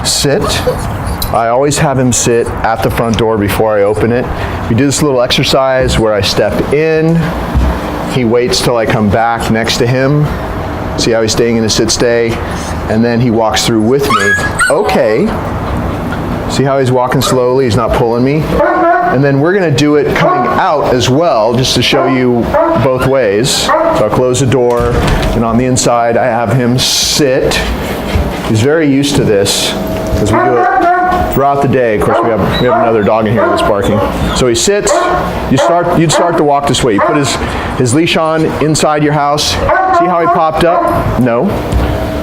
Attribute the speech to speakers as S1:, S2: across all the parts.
S1: sit. I always have him sit at the front door before I open it. We do this little exercise where I step in, he waits till I come back next to him. See how he's staying in a sit stay? And then he walks through with me. Okay. See how he's walking slowly, he's not pulling me? And then we're gonna do it coming out as well, just to show you both ways. So I'll close the door, and on the inside I have him sit. He's very used to this, because we do it throughout the day. Of course, we have another dog in here that's barking. So he sits, you'd start to walk this way. You put his leash on inside your house. See how he popped up? No.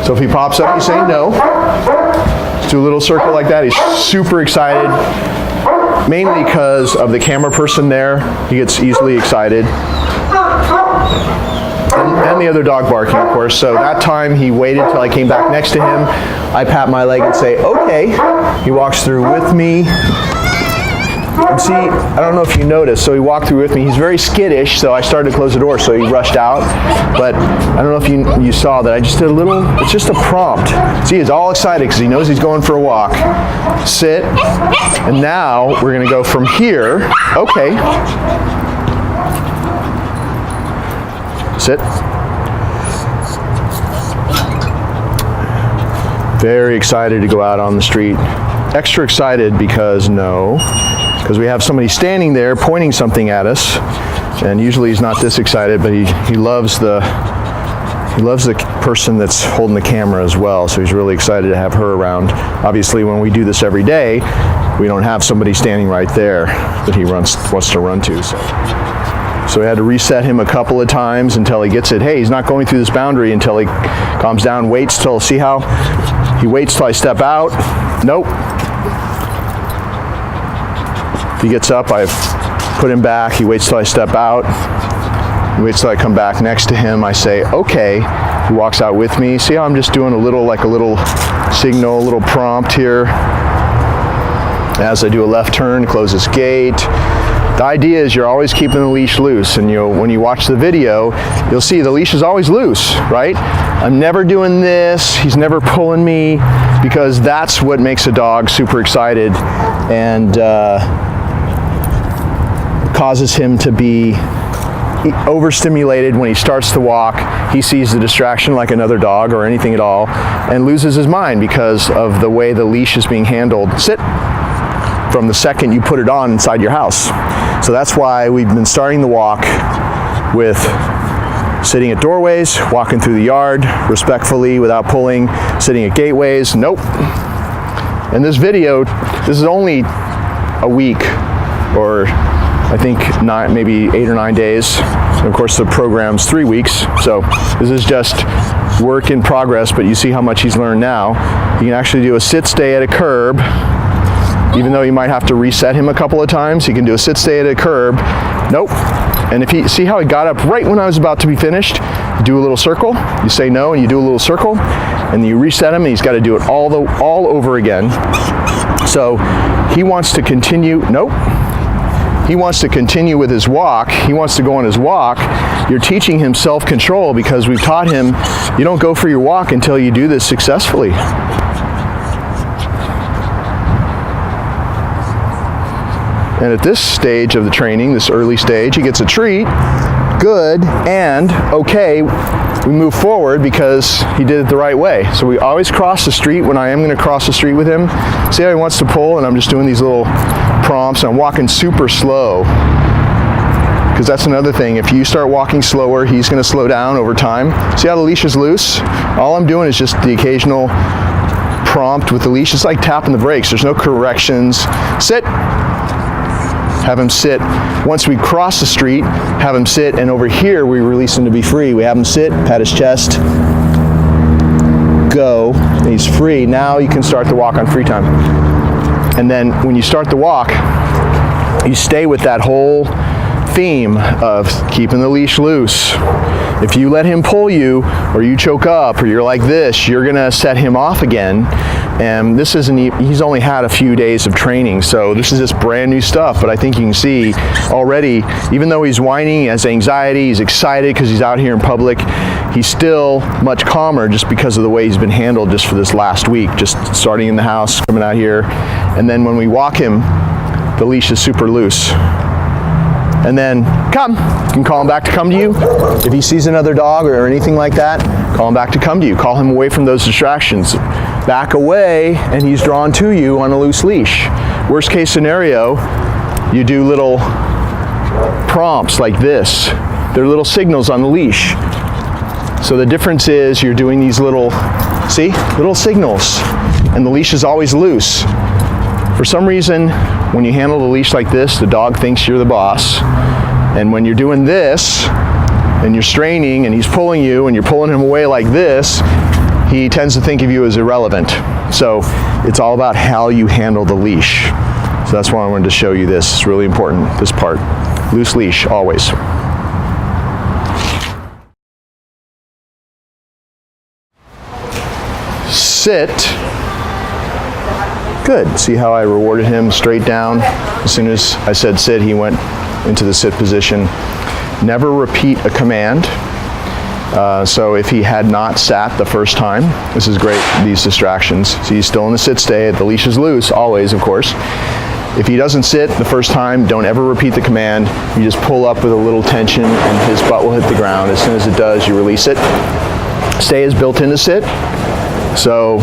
S1: So if he pops up, you say no. Do a little circle like that. He's super excited, mainly because of the camera person there. He gets easily excited. And the other dog barking, of course. So that time he waited till I came back next to him. I pat my leg and say, okay. He walks through with me. And see, I don't know if you noticed, so he walked through with me. He's very skittish, so I started to close the door, so he rushed out. But I don't know if you saw that. I just did a little, it's just a prompt. See, he's all excited because he knows he's going for a walk. Sit. And now we're going to go from here. Okay. Sit. Very excited to go out on the street. Extra excited because we have somebody standing there pointing something at us, and usually he's not this excited, but he loves the person that's holding the camera as well, so he's really excited to have her around. Obviously, when we do this every day, we don't have somebody standing right there that he wants to run to. So we had to reset him a couple of times until he gets it. Hey, he's not going through this boundary until he calms down, waits till, see how he waits till I step out. Nope. He gets up, I put him back, he waits till I step out, he waits till I come back next to him, I say, okay, he walks out with me. See how I'm just doing a little signal, a little prompt here. As I do a left turn, close this gate. The idea is you're always keeping the leash loose, and when you watch the video, you'll see the leash is always loose, right? I'm never doing this, he's never pulling me, because that's what makes a dog super excited and causes him to be overstimulated when he starts to walk. He sees the distraction like another dog or anything at all and loses his mind because of the way the leash is being handled. Sit. From the second you put it on inside your house. So that's why we've been starting the walk with sitting at doorways, walking through the yard respectfully without pulling, sitting at gateways. Nope. And this video, this is only a week, or I think maybe 8 or 9 days. And of course the program's 3 weeks. So this is just work in progress, but you see how much he's learned now. You can actually do a sit stay at a curb. Even though you might have to reset him a couple of times, he can do a sit stay at a curb. Nope. And if he, see how he got up right when I was about to be finished? You do a little circle, you say no, and you do a little circle, and you reset him, and he's got to do it all over again. So he wants to continue, nope. He wants to continue with his walk. He wants to go on his walk. You're teaching him self-control because we've taught him you don't go for your walk until you do this successfully. And at this stage of the training, this early stage, he gets a treat, good, and okay, we move forward because he did it the right way. So we always cross the street when I am going to cross the street with him. See how he wants to pull, and I'm just doing these little prompts, and I'm walking super slow. Because that's another thing, if you start walking slower, he's going to slow down over time. See how the leash is loose? All I'm doing is just the occasional prompt with the leash. It's like tapping the brakes. There's no corrections. Sit. Have him sit. Once we cross the street, have him sit, and over here we release him to be free. We have him sit, pat his chest, go, and he's free. Now you can start the walk on free time. And then when you start the walk, you stay with that whole theme of keeping the leash loose. If you let him pull you, or you choke up, or you're like this, you're gonna set him off again. And this isn't, he's only had a few days of training, so this is just brand new stuff. But I think you can see already, even though he's whining, he has anxiety, he's excited because he's out here in public, he's still much calmer just because of the way he's been handled just for this last week, just starting in the house, coming out here. And then when we walk him, the leash is super loose. And then, come. You can call him back to come to you. If he sees another dog or anything like that, call him back to come to you. Call him away from those distractions. Back away, and he's drawn to you on a loose leash. Worst case scenario, you do little prompts like this. They're little signals on the leash. So the difference is you're doing these little, see, little signals, and the leash is always loose. For some reason, when you handle the leash like this, the dog thinks you're the boss. And when you're doing this, and you're straining, and he's pulling you, and you're pulling him away like this, he tends to think of you as irrelevant. So it's all about how you handle the leash. So that's why I wanted to show you this. It's really important, this part. Loose leash, always. Sit. Good. See how I rewarded him straight down? As soon as I said sit, he went into the sit position. Never repeat a command. So if he had not sat the first time, this is great, these distractions. See, he's still in the sit stay. The leash is loose, always, of course. If he doesn't sit the first time, don't ever repeat the command. You just pull up with a little tension and his butt will hit the ground. As soon as it does, you release it. Stay is built into sit. So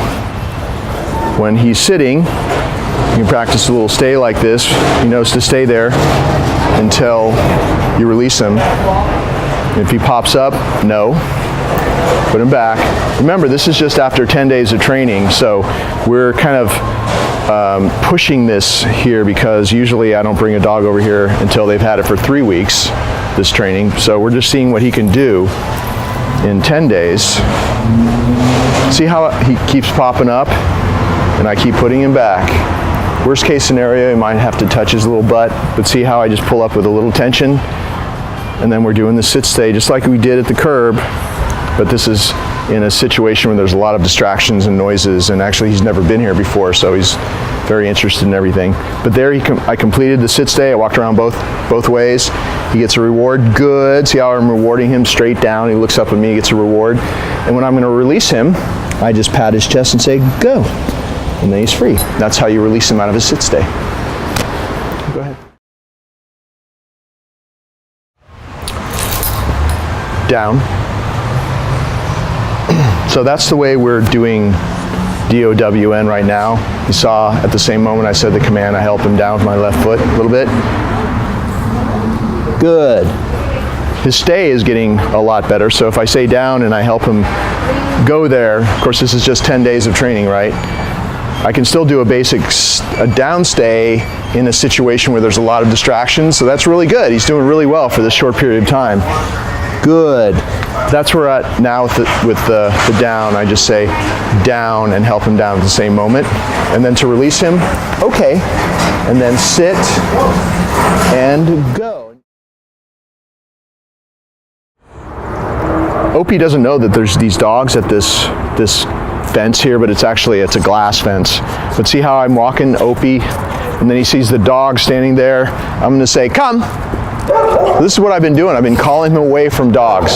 S1: when he's sitting, you can practice a little stay like this. He knows to stay there until you release him. If he pops up, no. Put him back. Remember, this is just after 10 days of training, so we're kind of pushing this here because usually I don't bring a dog over here until they've had it for 3 weeks, this training. So we're just seeing what he can do in 10 days. See how he keeps popping up? And I keep putting him back. Worst case scenario, he might have to touch his little butt, but see how I just pull up with a little tension? And then we're doing the sit stay just like we did at the curb, but this is in a situation where there's a lot of distractions and noises, and actually he's never been here before, so he's very interested in everything. But there I completed the sit stay. I walked around both ways. He gets a reward. Good. See how I'm rewarding him straight down? He looks up at me, gets a reward. And when I'm going to release him, I just pat his chest and say, go. And then he's free. That's how you release him out of his sit stay. Go ahead. Down. So that's the way we're doing DOWN right now. You saw at the same moment I said the command, I help him down with my left foot a little bit. Good. His stay is getting a lot better, so if I say down and I help him go there, of course this is just 10 days of training, right? I can still do a down stay in a situation where there's a lot of distractions, so that's really good. He's doing really well for this short period of time. Good. That's where we're at now with the down. I just say down and help him down at the same moment. And then to release him, okay. And then sit and go. Opie doesn't know that there's these dogs at this fence here, but it's a glass fence. But see how I'm walking Opie, and then he sees the dog standing there. I'm going to say, come. This is what I've been doing. I've been calling him away from dogs.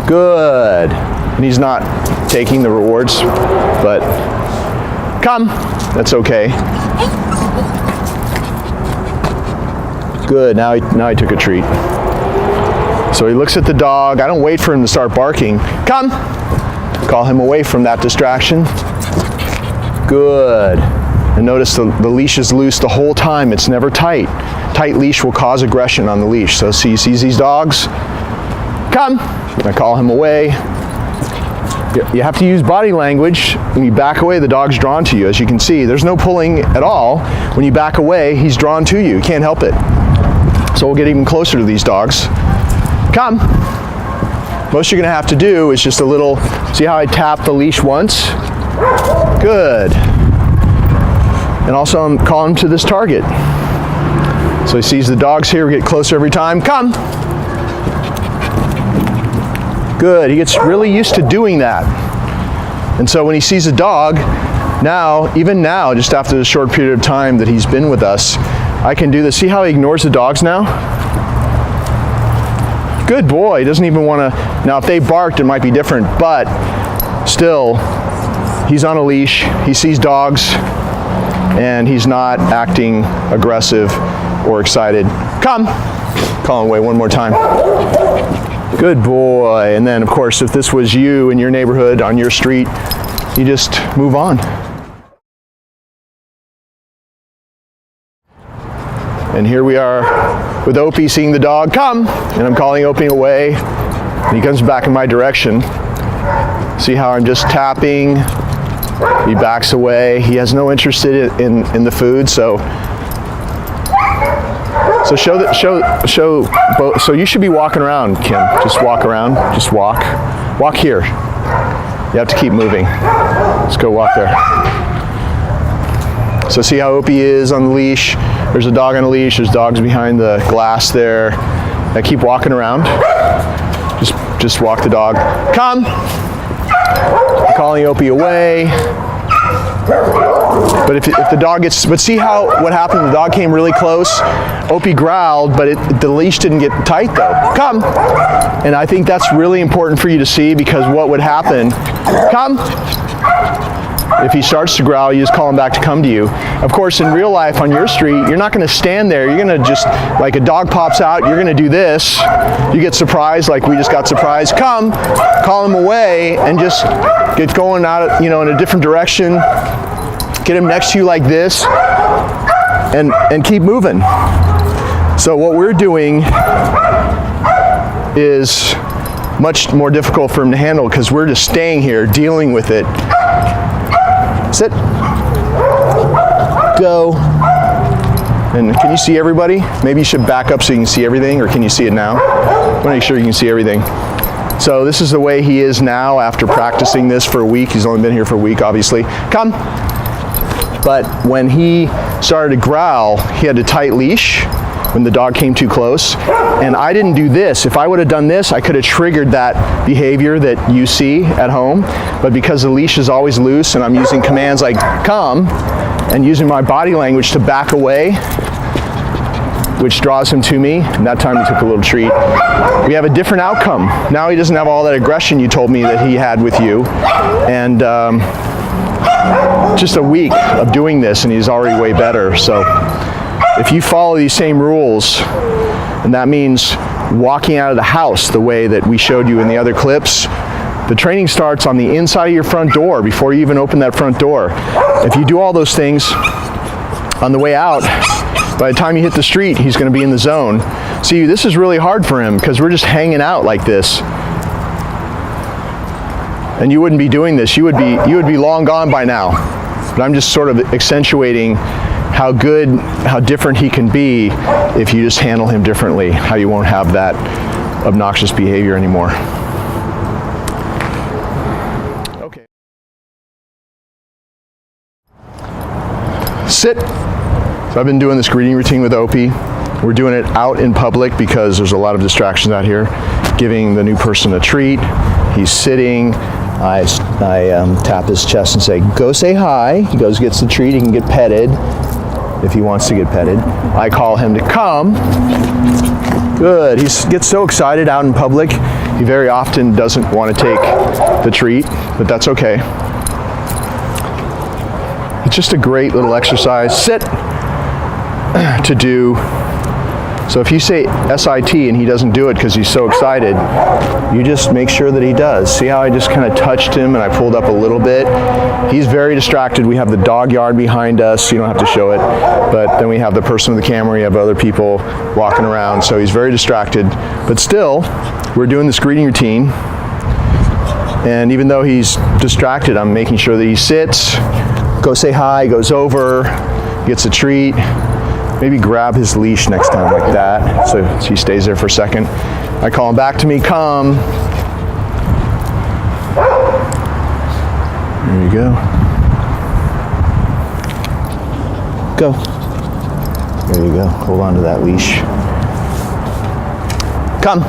S1: Good. And he's not taking the rewards, but come. That's okay. Good. Now he took a treat. So he looks at the dog. I don't wait for him to start barking. Come. Call him away from that distraction. Good. And notice the leash is loose the whole time. It's never tight. Tight leash will cause aggression on the leash. So see, he sees these dogs. Come. I call him away. You have to use body language. When you back away, the dog's drawn to you. As you can see, there's no pulling at all. When you back away, he's drawn to you. You can't help it. So we'll get even closer to these dogs. Come. Most you're going to have to do is just a little, see how I tap the leash once? Good. And also I'm calling him to this target. So he sees the dogs here, we get closer every time. Come. Good. He gets really used to doing that. And so when he sees a dog, even now, just after the short period of time that he's been with us, I can do this. See how he ignores the dogs now? Good boy. He doesn't even want to. Now, if they barked, it might be different, but still, he's on a leash. He sees dogs, and he's not acting aggressive or excited. Come. Call him away one more time. Good boy. And then, of course, if this was you in your neighborhood, on your street, you just move on. And here we are with Opie seeing the dog come, and I'm calling Opie away, and he comes back in my direction. See how I'm just tapping? He backs away. He has no interest in the food, so so you should be walking around, Kim. Just walk around. Just walk. Walk here. You have to keep moving. Let's go walk there. So see how Opie is on the leash? There's a dog on a leash. There's dogs behind the glass there. Now keep walking around. Just walk the dog. Come. I'm calling Opie away. But if the dog gets, but see what happened? The dog came really close. Opie growled, but the leash didn't get tight though. Come. And I think that's really important for you to see, because what would happen? Come. If he starts to growl, you just call him back to come to you. Of course, in real life on your street, you're not going to stand there. You're going to just, like a dog pops out, you're going to do this. You get surprised, like we just got surprised. Come, call him away, and just get going out, in a different direction. Get him next to you like this, and keep moving. So what we're doing is much more difficult for him to handle, because we're just staying here dealing with it. Sit. Go. And can you see everybody? Maybe you should back up so you can see everything, or can you see it now? I want to make sure you can see everything. So this is the way he is now after practicing this for a week. He's only been here for a week, obviously. Come. But when he started to growl, he had a tight leash when the dog came too close. And I didn't do this. If I would have done this, I could have triggered that behavior that you see at home. But because the leash is always loose and I'm using commands like come, and using my body language to back away, which draws him to me, and that time he took a little treat, we have a different outcome. Now he doesn't have all that aggression you told me that he had with you. And just a week of doing this, and he's already way better. So if you follow these same rules, and that means walking out of the house the way that we showed you in the other clips, the training starts on the inside of your front door before you even open that front door. If you do all those things on the way out, by the time you hit the street, he's going to be in the zone. See, this is really hard for him because we're just hanging out like this. And you wouldn't be doing this. You would be long gone by now. But I'm just sort of accentuating how different he can be if you just handle him differently, how you won't have that obnoxious behavior anymore. Okay. Sit. So I've been doing this greeting routine with Opie. We're doing it out in public because there's a lot of distractions out here. Giving the new person a treat. He's sitting. I tap his chest and say, go say hi. He goes, gets the treat, he can get petted if he wants to get petted. I call him to come. Good, he gets so excited out in public. He very often doesn't want to take the treat, but that's okay. It's just a great little exercise. Sit to do. So if you say SIT and he doesn't do it because he's so excited, you just make sure that he does. See how I just kind of touched him and I pulled up a little bit? He's very distracted. We have the dog yard behind us. You don't have to show it. But then we have the person with the camera. You have other people walking around. So he's very distracted. But still, we're doing this greeting routine. And even though he's distracted, I'm making sure that he sits, go say hi, goes over, gets a treat. Maybe grab his leash next time like that, so he stays there for a second. I call him back to me, come. There you go. Go. There you go, hold on to that leash. Come.